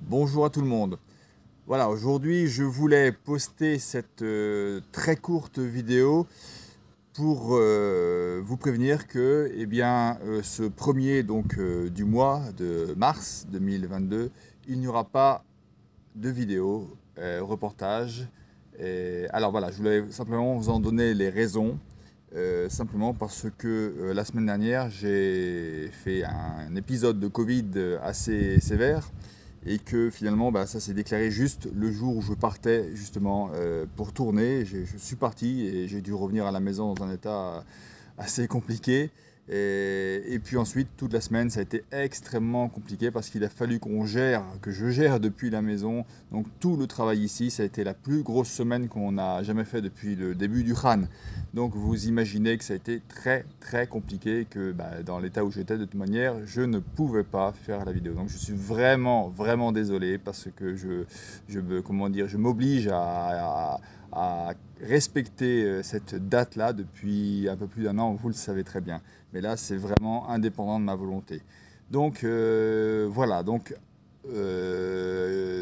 Bonjour à tout le monde. Voilà, aujourd'hui je voulais poster cette très courte vidéo pour vous prévenir que ce premier du mois de mars 2022, il n'y aura pas de vidéo reportage. Alors voilà, je voulais simplement vous en donner les raisons. Simplement parce que la semaine dernière, j'ai fait un épisode de Covid assez sévère et que finalement, ça s'est déclaré juste le jour où je partais justement pour tourner. Je suis parti et j'ai dû revenir à la maison dans un état assez compliqué. Et puis ensuite, toute la semaine, ça a été extrêmement compliqué parce qu'il a fallu que je gère depuis la maison. Donc tout le travail ici, ça a été la plus grosse semaine qu'on a jamais fait depuis le début du Khan. Donc vous imaginez que ça a été très très compliqué, que dans l'état où j'étais de toute manière, je ne pouvais pas faire la vidéo. Donc je suis vraiment vraiment désolé parce que je m'oblige à respecter cette date-là depuis un peu plus d'1 an, vous le savez très bien. Mais là, c'est vraiment indépendant de ma volonté. Donc voilà,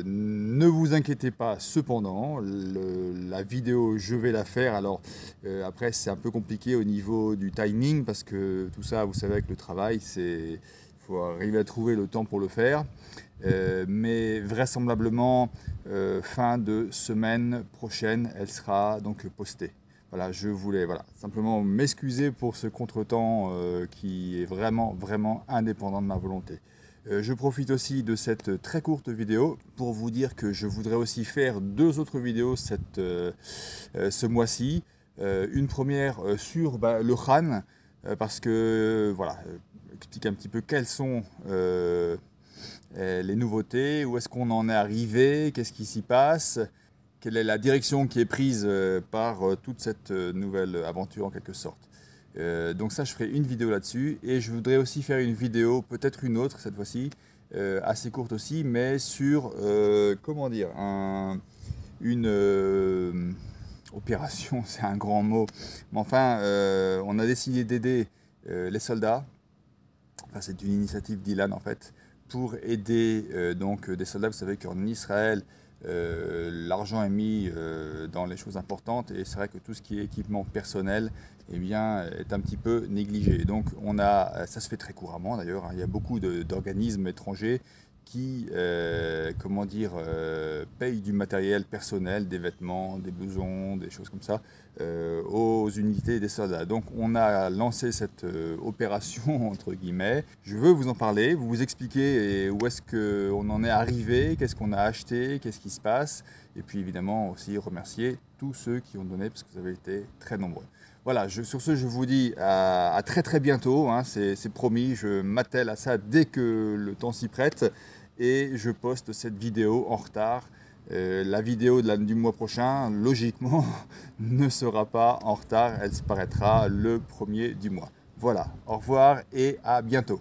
ne vous inquiétez pas cependant, la vidéo je vais la faire. Alors après c'est un peu compliqué au niveau du timing parce que tout ça, vous savez, avec le travail, il faut arriver à trouver le temps pour le faire. Mais vraisemblablement fin de semaine prochaine, elle sera donc postée. Voilà, je voulais simplement m'excuser pour ce contretemps qui est vraiment vraiment indépendant de ma volonté. Je profite aussi de cette très courte vidéo pour vous dire que je voudrais aussi faire 2 autres vidéos ce mois-ci. Une première sur le Khan, parce que voilà, explique un petit peu quelles sont les nouveautés, où est-ce qu'on en est arrivé, qu'est-ce qui s'y passe, quelle est la direction qui est prise par toute cette nouvelle aventure en quelque sorte. Donc ça, je ferai une vidéo là-dessus, et je voudrais aussi faire une vidéo, peut-être une autre cette fois-ci, assez courte aussi, mais sur, comment dire, une opération, c'est un grand mot, mais enfin, on a décidé d'aider les soldats. Enfin, c'est une initiative d'Ilan en fait, pour aider des soldats. Vous savez qu'en Israël, l'argent est mis dans les choses importantes, et c'est vrai que tout ce qui est équipement personnel est un petit peu négligé. Donc ça se fait très couramment d'ailleurs, hein. Il y a beaucoup d'organismes étrangers qui payent du matériel personnel, des vêtements, des blousons, des choses comme ça, aux unités des soldats. Donc on a lancé cette opération entre guillemets. Je veux vous en parler, vous expliquer où est-ce qu'on en est arrivé, qu'est-ce qu'on a acheté, qu'est-ce qui se passe, et puis évidemment aussi remercier tous ceux qui ont donné, parce que vous avez été très nombreux. Voilà, sur ce, je vous dis à très très bientôt, hein, c'est promis, je m'attelle à ça dès que le temps s'y prête, et je poste cette vidéo en retard. La vidéo du mois prochain, logiquement, ne sera pas en retard, elle paraîtra le 1er du mois. Voilà, au revoir et à bientôt.